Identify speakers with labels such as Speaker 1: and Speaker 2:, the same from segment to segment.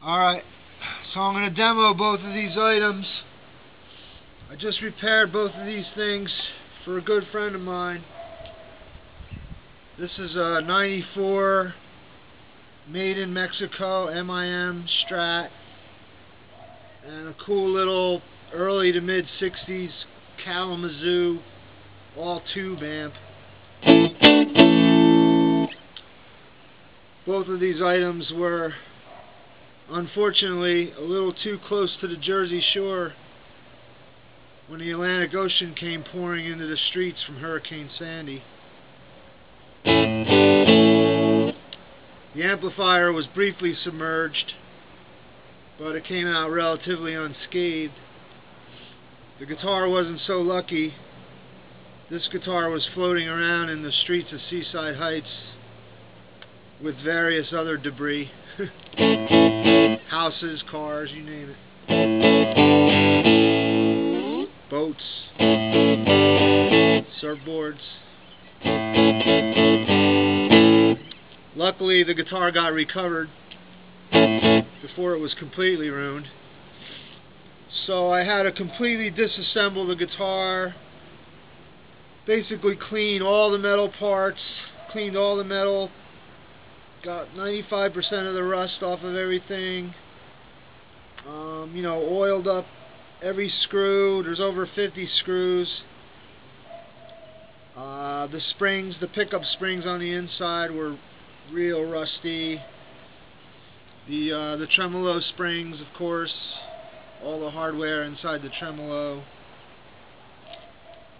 Speaker 1: Alright, so I'm going to demo both of these items. I just repaired both of these things for a good friend of mine. This is a 94 made in Mexico MIM Strat and a cool little early to mid 60s Kalamazoo all tube amp. Both of these items were unfortunately a little too close to the Jersey Shore when the Atlantic Ocean came pouring into the streets from Hurricane Sandy. The amplifier was briefly submerged, but it came out relatively unscathed. The guitar wasn't so lucky. This guitar was floating around in the streets of Seaside Heights with various other debris. Houses, cars, you name it. Boats, surfboards. Luckily, the guitar got recovered before it was completely ruined. So I had to completely disassemble the guitar, basically clean all the metal parts, cleaned all the metal, got 95% of the rust off of everything, oiled up every screw. There's over 50 screws. The springs, the pickup springs on the inside were real rusty. The tremolo springs, of course, all the hardware inside the tremolo.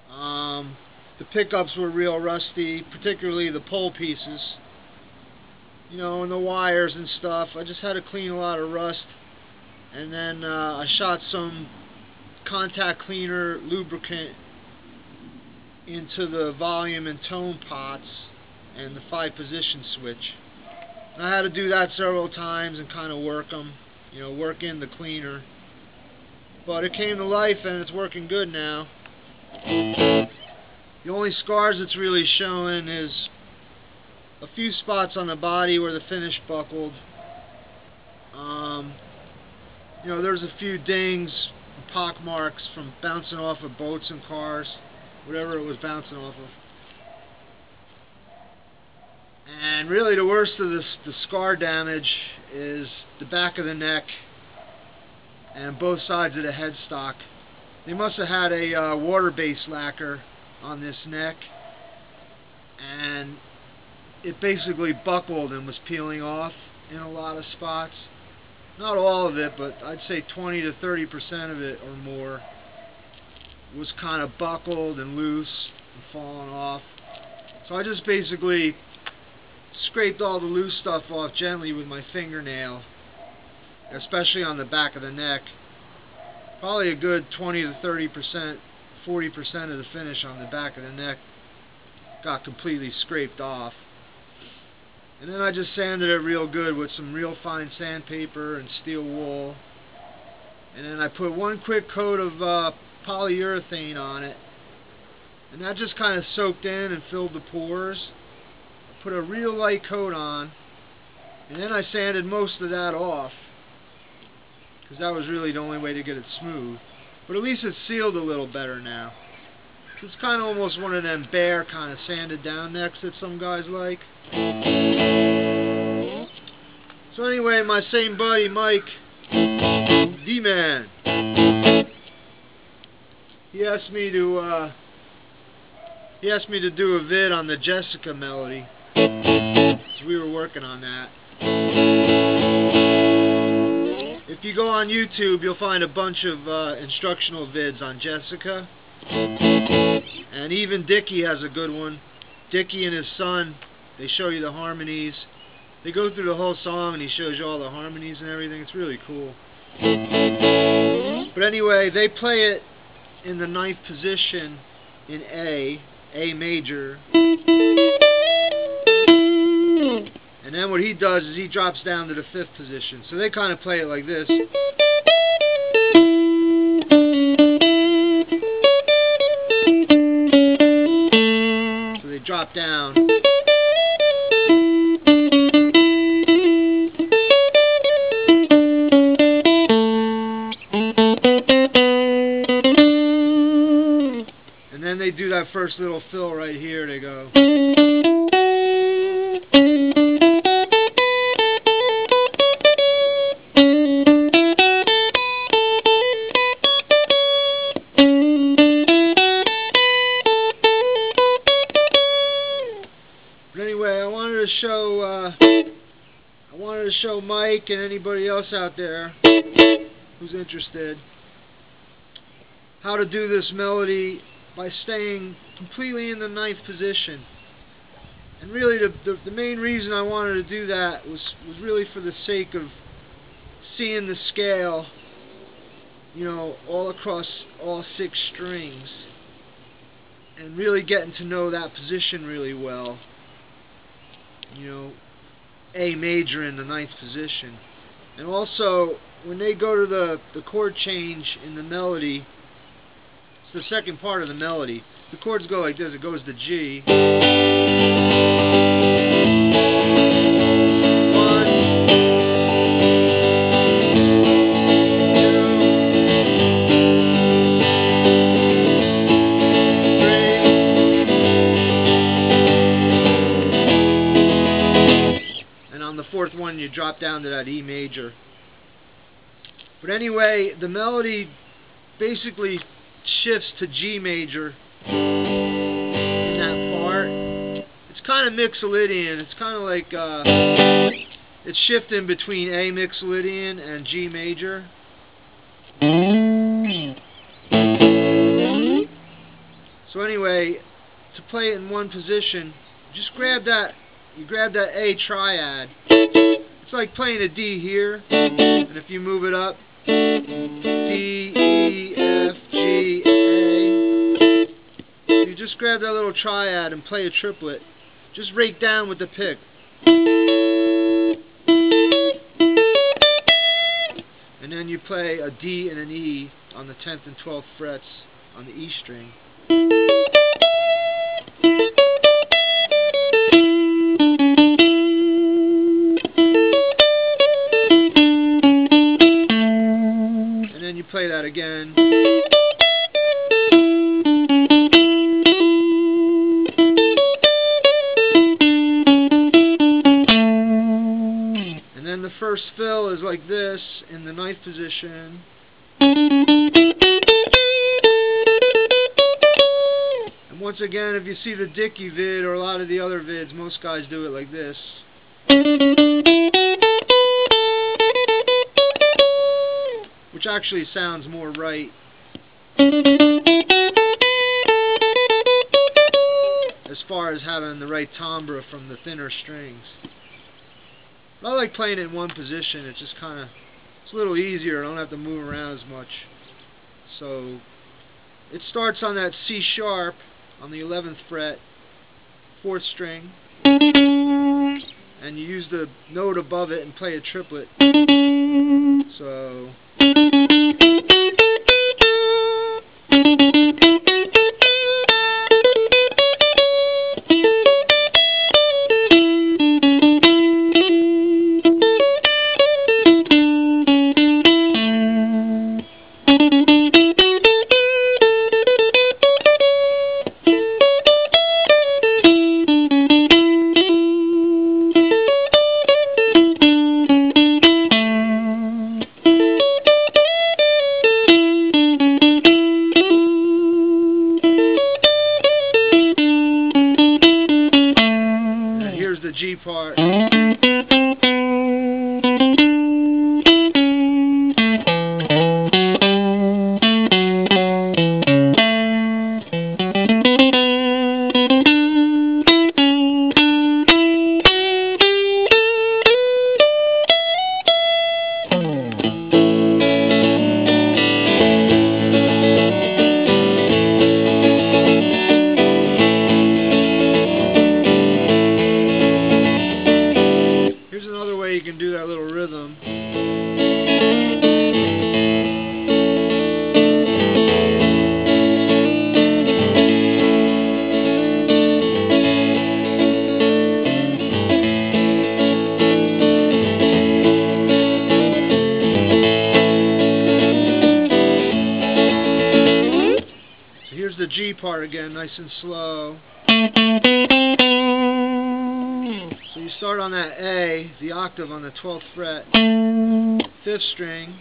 Speaker 1: The pickups were real rusty, particularly the pole pieces. And the wires and stuff. I just had to clean a lot of rust. And then I shot some contact cleaner lubricant into the volume and tone pots and the 5-position switch. And I had to do that several times and kind of work them, work in the cleaner. But it came to life and it's working good now. The only scars it's really showing is a few spots on the body where the finish buckled. There's a few dings, pock marks from bouncing off of boats and cars, whatever it was bouncing off of. And really the worst of the scar damage is the back of the neck and both sides of the headstock. They must have had a water-based lacquer on this neck, and it basically buckled and was peeling off in a lot of spots. Not all of it, but I'd say 20 to 30% of it or more was kind of buckled and loose and falling off. So I just basically scraped all the loose stuff off gently with my fingernail, especially on the back of the neck. Probably a good 20 to 30%, 40% of the finish on the back of the neck got completely scraped off. And then I just sanded it real good with some real fine sandpaper and steel wool. And then I put one quick coat of polyurethane on it. And that just kind of soaked in and filled the pores. I put a real light coat on. And then I sanded most of that off, because that was really the only way to get it smooth. But at least it's sealed a little better now. It's kind of almost one of them bare kind of sanded down necks that some guys like. So anyway, my same buddy Mike, D-Man, he asked me to do a vid on the Jessica melody. So we were working on that. If you go on YouTube, you'll find a bunch of instructional vids on Jessica. And even Dickie has a good one. Dickie and his son, they show you the harmonies. They go through the whole song and he shows you all the harmonies and everything. It's really cool. But anyway, they play it in the 9th position in A major. And then what he does is he drops down to the 5th position. So they kind of play it like this. So they drop down. first little fill right here to go. But anyway, I wanted to show Mike and anybody else out there who's interested how to do this melody by staying completely in the ninth position. And really the main reason I wanted to do that was really for the sake of seeing the scale, you know, all across all 6 strings, and really getting to know that position really well. You know, A major in the ninth position. And also, when they go to the chord change in the melody, it's the second part of the melody. The chords go like this. It goes to G. 1, 2, 3. And on the 4th one, you drop down to that E major. But anyway, the melody basically shifts to G major in that part. It's kind of Mixolydian. It's kind of like it's shifting between A Mixolydian and G major. So anyway, to play it in one position, just grab that. You grab that A triad. It's like playing a D here, and if you move it up, D, E, F, G, A. You just grab that little triad and play a triplet. Just rake down with the pick. And then you play a D and an E on the 10th and 12th frets on the E string. Play that again. And then the first fill is like this in the ninth position. And once again, if you see the Dickey vid or a lot of the other vids, most guys do it like this. Which actually sounds more right. As far as having the right timbre from the thinner strings. But I like playing it in one position. It's just kind of, it's a little easier. I don't have to move around as much. So it starts on that C sharp on the 11th fret, 4th string. And you use the note above it and play a triplet. So the G part. You can do that little rhythm. So here's the G part again, nice and slow. So you start on that A, the octave on the 12th fret, 5th string.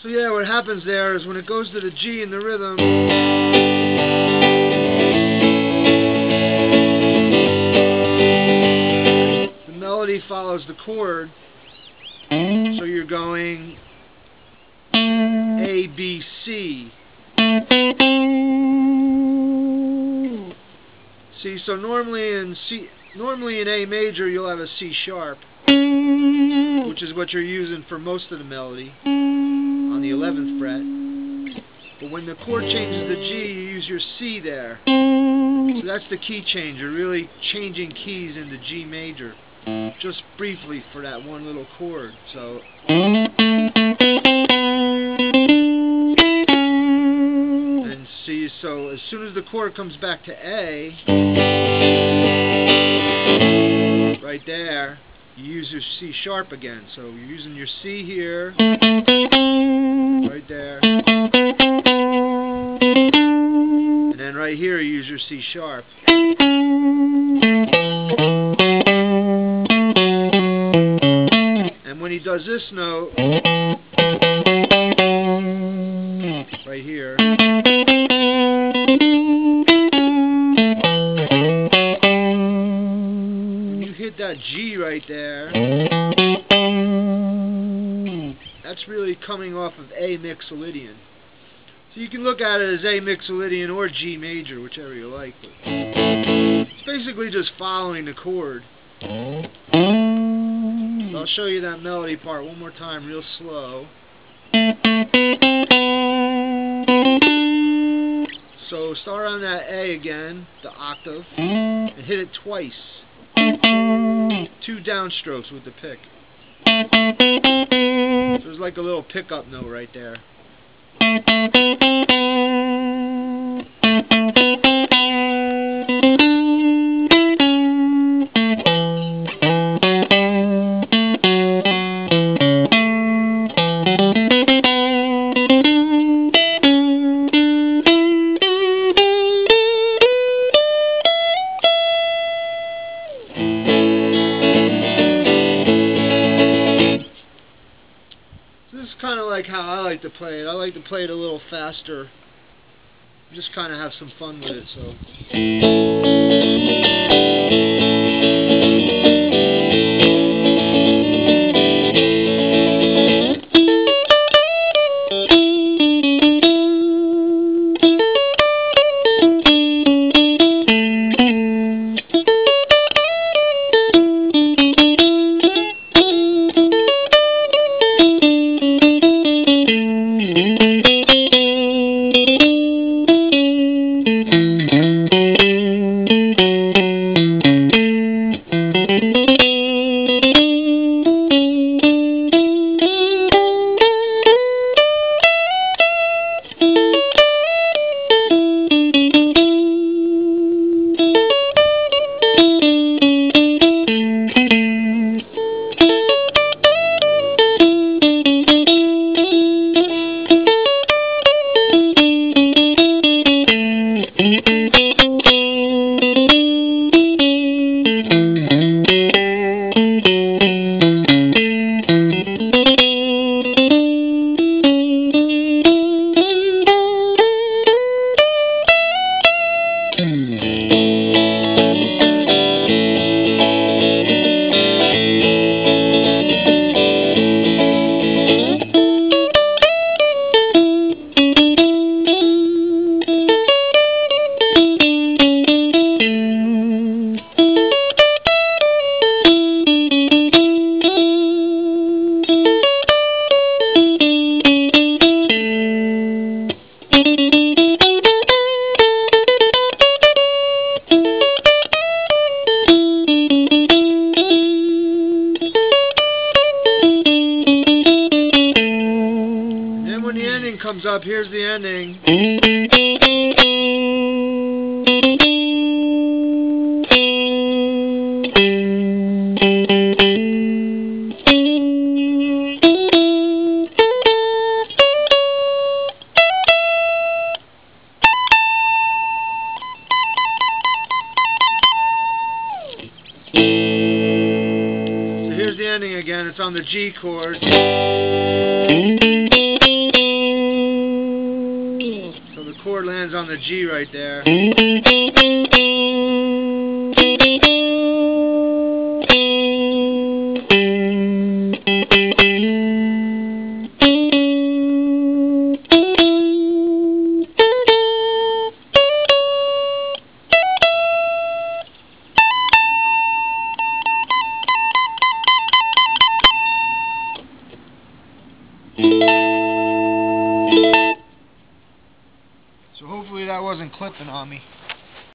Speaker 1: So yeah, what happens there is when it goes to the G in the rhythm, the melody follows the chord. So you're going A, B, C. See, so normally in A major you'll have a C sharp, which is what you're using for most of the melody on the 11th fret. But when the chord changes to G, you use your C there. So that's the key change. You're really changing keys into G major, just briefly for that one little chord. So and see, so as soon as the chord comes back to A, right there, you use your C sharp again. So you're using your C here, right there, and then right here you use your C sharp. And when he does this note, right here, when you hit that G right there, that's really coming off of A mixolydian. So you can look at it as A mixolydian or G major, whichever you like. But it's basically just following the chord. So I'll show you that melody part one more time real slow. So start on that A again, the octave, and hit it twice. 2 downstrokes with the pick. So there's like a little pickup note right there. This is kind of like how I like to play it. I like to play it a little faster. Just kind of have some fun with it. So. ending comes up. Here's the ending. So here's the ending again. It's on the G chord. So the chord lands on the G right there. So hopefully that wasn't clipping on me.